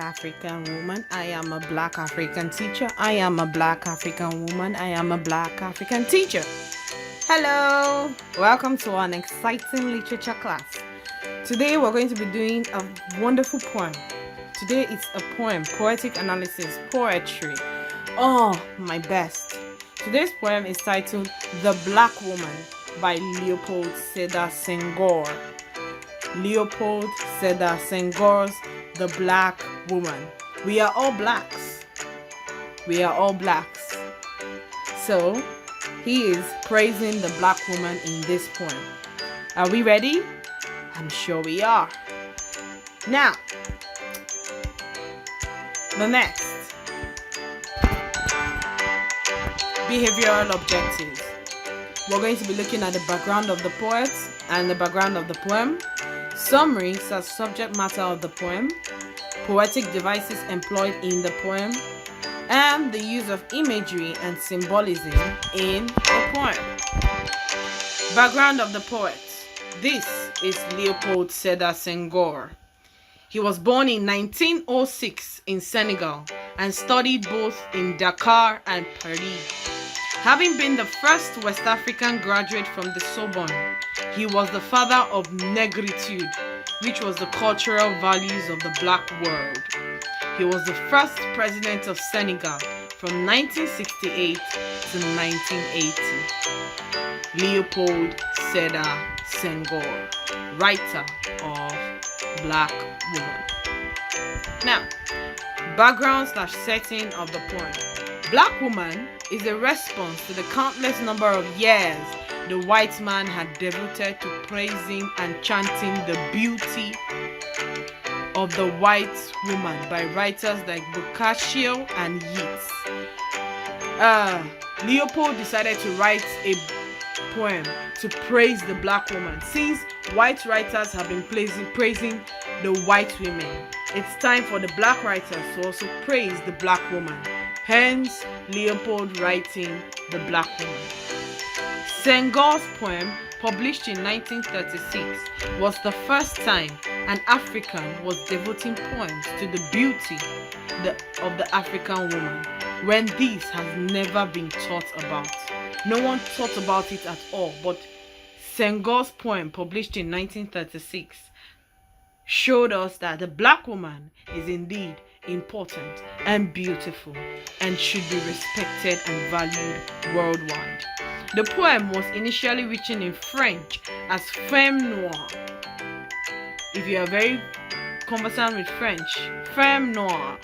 African woman. I am a Black African teacher. I am a Black African woman. I am a Black African teacher. Hello, welcome to an exciting literature class. Today we're going to be doing a wonderful poem. Today it's a poem, poetic analysis, poetry. Oh, my best. Today's poem is titled The Black Woman by Leopold Sedhar Senghor. Leopold Sedhar Senghor's The Black Woman. We are all blacks. We are all blacks. So, he is praising the black woman in this poem. Are we ready? I'm sure we are. Now, the next. Behavioral objectives. We're going to be looking at the background of the poet and the background of the poem. Summaries as subject matter of the poem. Poetic devices employed in the poem. And the use of imagery and symbolism in the poem. Background of the poet. This is Leopold Sedhar Senghor. He was born in 1906 in Senegal and studied both in Dakar and Paris. Having been the first West African graduate from the Sorbonne, he was the father of negritude, which was the cultural values of the black world. He was the first president of Senegal from 1968 to 1980. Leopold Sedhar Senghor, writer of Black Woman. Now, background/setting of the poem. Black Woman is a response to the countless number of years the white man had devoted to praising and chanting the beauty of the white woman by writers like Boccaccio and Yeats. Leopold decided to write a poem to praise the black woman. Since white writers have been praising the white women, it's time for the black writers to also praise the black woman. Hence, Leopold writing The Black Woman. Senghor's poem, published in 1936, was the first time an African was devoting poems to the beauty of the African woman, when this has never been taught about. No one thought about it at all, but Senghor's poem, published in 1936, showed us that the black woman is indeed important and beautiful and should be respected and valued worldwide. The poem was initially written in French as Femme Noire. If you are very conversant with French, Femme Noire,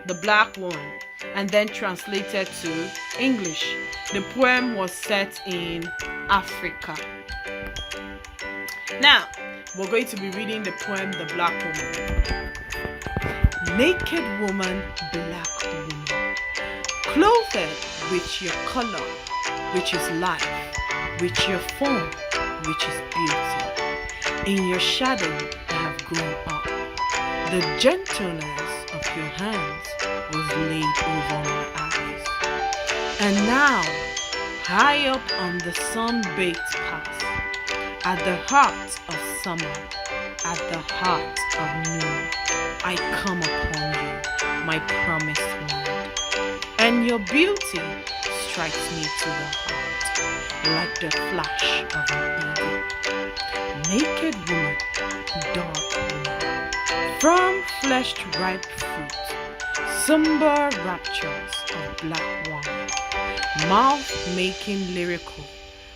the black woman, and then translated to English. The poem was set in Africa. Now, we're going to be reading the poem The Black Woman. Naked woman, black woman, clothed with your color, which is life, with your form, which is beauty. In your shadow I have grown up. The gentleness of your hands was laid over my eyes. And now, high up on the sun-baked path, at the heart of summer, at the heart of noon, I come upon you, my promised land. And your beauty strikes me to the heart, like the flash of an eagle. Naked woman, dark woman, from fleshed ripe fruit, somber raptures of black wine, mouth making lyrical,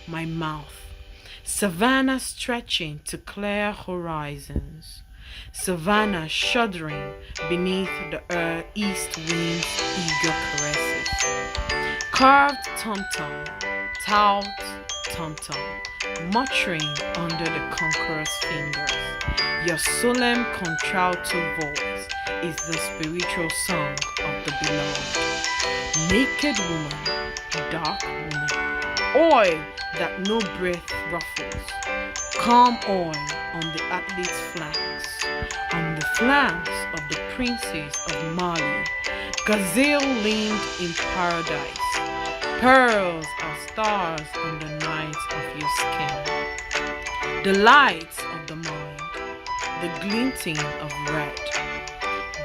my mouth, savannah stretching to clear horizons, savannah shuddering beneath the east wind's eager caresses. Carved tom-tom, taut tom-tom, muttering under the conqueror's fingers. Your solemn contralto voice is the spiritual song of the beloved. Naked woman, dark woman, oil that no breath ruffles, calm oil on the athlete's flanks, on the flanks of the princes of Mali, gazelle leaned in paradise. Pearls are stars on the night of your skin. The lights of the mind, the glinting of red,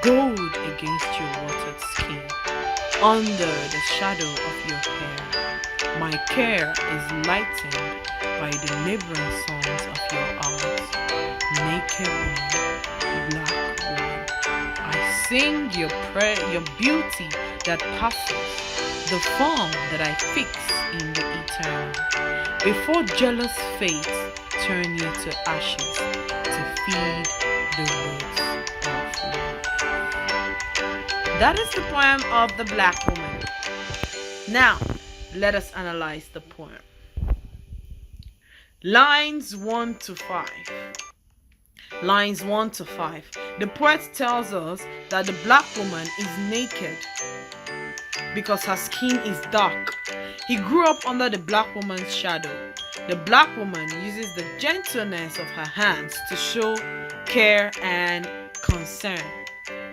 gold against your watered skin, under the shadow of your hair. My care is lightened by the neighboring songs of your eyes. Naked woman, black woman, I sing your prayer, your beauty that passes, the form that I fix in the eternal. Before jealous fates turn you to ashes to feed the roots of life. That is the poem of the black woman. Now, let us analyze the poem. Lines 1 to 5. Lines 1 to 5. The poet tells us that the black woman is naked because her skin is dark. He grew up under the black woman's shadow. The black woman uses the gentleness of her hands to show care and concern.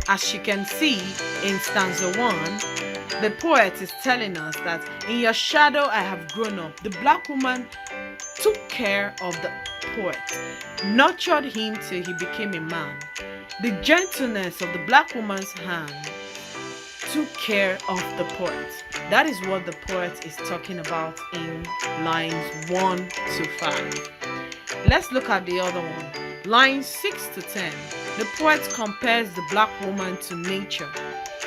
As you can see in stanza 1, the poet is telling us that in your shadow I have grown up. The black woman took care of the poet, nurtured him till he became a man. The gentleness of the black woman's hand took care of the poet. That is what the poet is talking about in lines 1 to 5. Let's look at the other one. Lines 6 to 10. The poet compares the black woman to nature.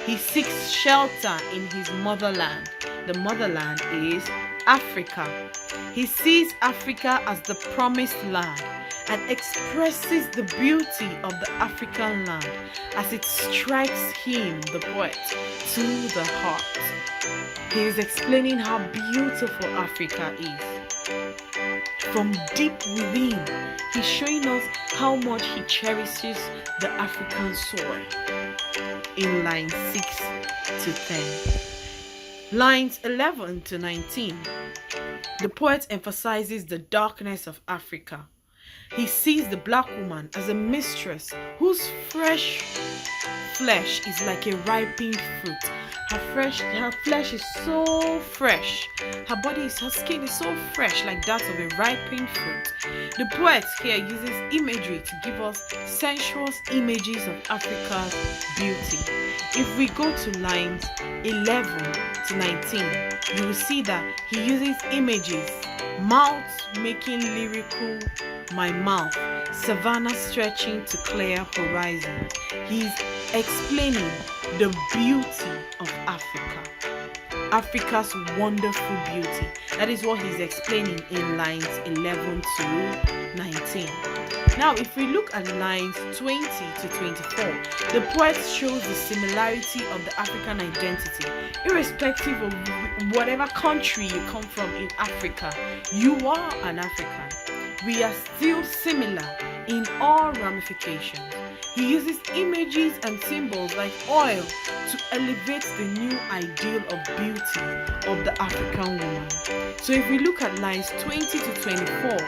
He seeks shelter in his motherland. The motherland is Africa. He sees Africa as the promised land and expresses the beauty of the African land as it strikes him, the poet, to the heart. He is explaining how beautiful Africa is. From deep within, he's showing us how much he cherishes the African soil. In lines 6 to 10. Lines 11 to 19. The poet emphasizes the darkness of Africa. He sees the black woman as a mistress whose fresh flesh is like a ripened fruit. Her flesh is so fresh. Her skin is so fresh, like that of a ripened fruit. The poet here uses imagery to give us sensuous images of Africa's beauty. If we go to lines 11 to 19, you will see that he uses images. Mouth making lyrical, my mouth, savannah stretching to clear horizon. He's explaining the beauty of Africa, Africa's wonderful beauty. That is what he's explaining in lines 11 to 19. Now, if we look at lines 20 to 24, the poet shows the similarity of the African identity. Irrespective of whatever country you come from in Africa, you are an African. We are still similar in all ramifications. He uses images and symbols like oil to elevate the new ideal of beauty of the African woman. So if we look at lines 20 to 24,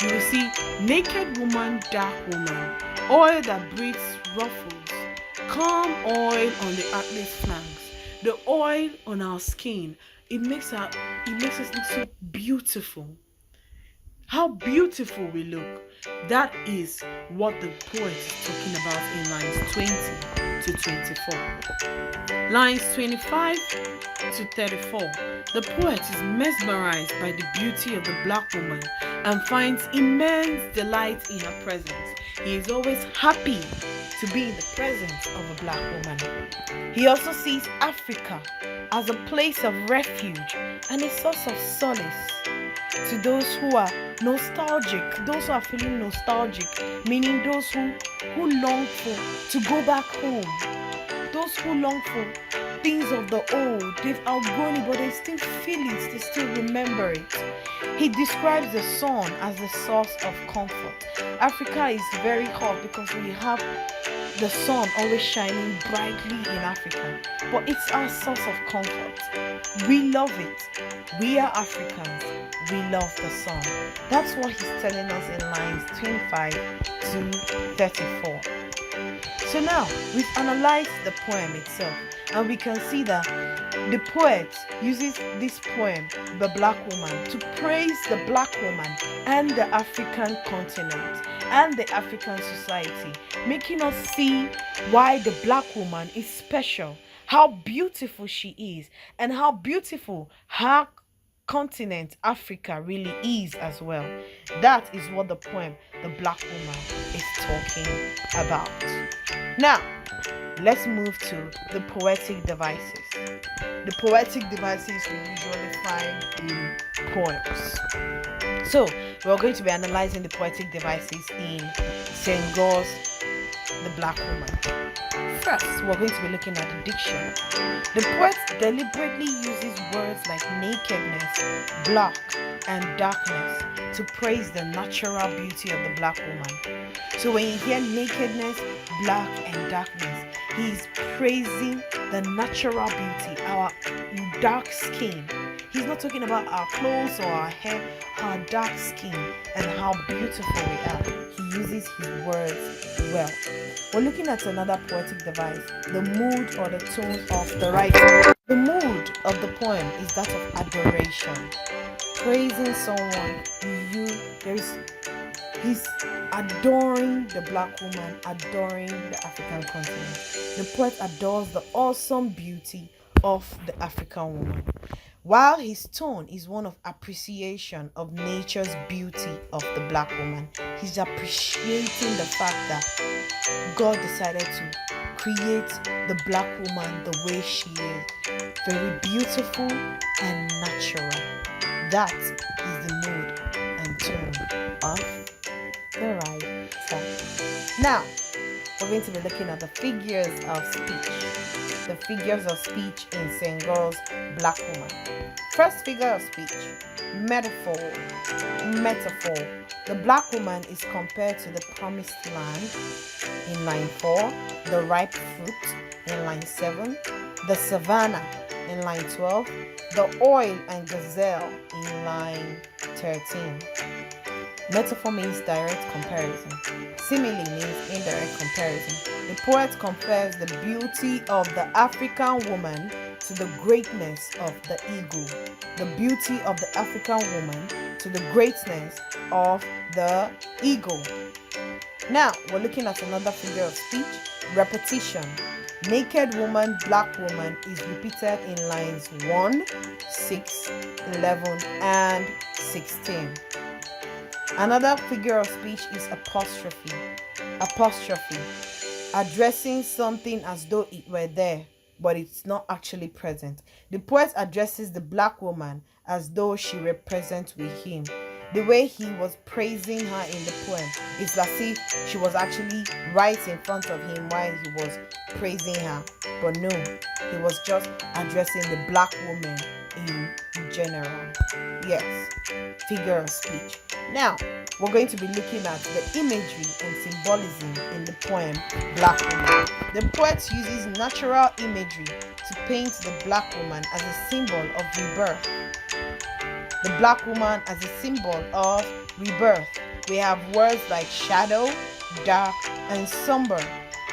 you will see naked woman, dark woman, oil that breathes ruffles, calm oil on the athlete's flanks, the oil on our skin. It makes us look so beautiful. How beautiful we look. That is what the poet is talking about in lines 20 to 24. Lines 25 to 34. The poet is mesmerized by the beauty of the black woman and finds immense delight in her presence. He is always happy to be in the presence of a black woman. He also sees Africa as a place of refuge and a source of solace to those who are nostalgic, those who are feeling nostalgic, meaning those who long to go back home, those who long for things of the old. They've outgrown it, but they still feel it, they still remember it. He describes the sun as the source of comfort. Africa is very hot because we have the sun always shining brightly in Africa, but it's our source of comfort. We love it. We are Africans. We love the sun. That's what he's telling us in lines 25 to 34. So now we've analyzed the poem itself, and we can see that the poet uses this poem, The Black Woman, to praise the black woman and the African continent. and the African society, making us see why the black woman is special, how beautiful she is, and how beautiful her continent Africa really is as well. That is what the poem The Black Woman is talking about. Now, let's move to the poetic devices. The poetic devices we usually find in poems. So, we're going to be analyzing the poetic devices in Senghor's The Black Woman. First, we're going to be looking at the diction. The poet deliberately uses words like nakedness, black, and darkness to praise the natural beauty of the black woman. So when you hear nakedness, black, and darkness, he is praising the natural beauty, our dark skin. He's not talking about our clothes or our hair, our dark skin, and how beautiful we are. He uses his words well. We're looking at another poetic device, the mood or the tone of the writer. The mood of the poem is that of adoration, praising someone. He's adoring the black woman, adoring the African continent. The poet adores the awesome beauty of the African woman, while his tone is one of appreciation of nature's beauty of the black woman. He's appreciating the fact that God decided to create the black woman the way she is, very beautiful and natural. That is the mood and tone of the writer. Now, we're going to be looking at the figures of speech. The figures of speech in Senghor's Black Woman. First figure of speech, metaphor. Metaphor. The black woman is compared to the promised land in line 4, the ripe fruit in line 7, the savannah in line 12, the oil and gazelle in line 13. Metaphor means direct comparison. Simile means indirect comparison. The poet compares the beauty of the African woman to the greatness of the eagle. The beauty of the African woman to the greatness of the eagle. Now, we're looking at another figure of speech, repetition. Naked woman, black woman is repeated in lines 1, 6, 11, and 16. Another figure of speech is apostrophe. Apostrophe, addressing something as though it were there, but it's not actually present. The poet addresses the black woman as though she were present with him. The way he was praising her in the poem is as if she was actually right in front of him while he was praising her. But no, he was just addressing the black woman in general. Yes, figure of speech. Now, we're going to be looking at the imagery and symbolism in the poem Black Woman. The poet uses natural imagery to paint the black woman as a symbol of rebirth. The black woman as a symbol of rebirth. We have words like shadow, dark, and somber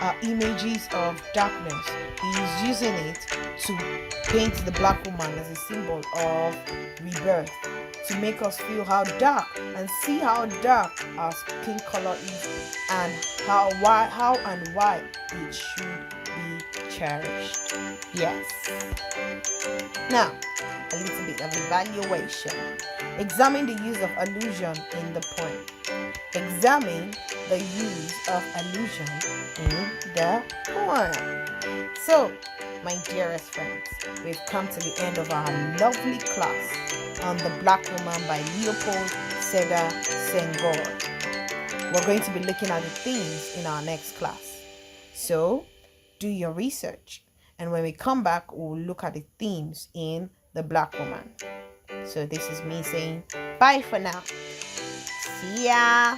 are images of darkness. He is using it to paint the black woman as a symbol of rebirth, to make us feel how dark and see how dark our skin color is and how and why it should be cherished. Yes. Now, a little bit of evaluation. Examine the use of allusion in the poem. Examine the use of allusion in the poem. So, my dearest friends, we've come to the end of our lovely class on The Black Woman by Leopold Sedhar Senghor. We're going to be looking at the themes in our next class. So, do your research. And when we come back, we'll look at the themes in The Black Woman. So this is me saying bye for now. See ya.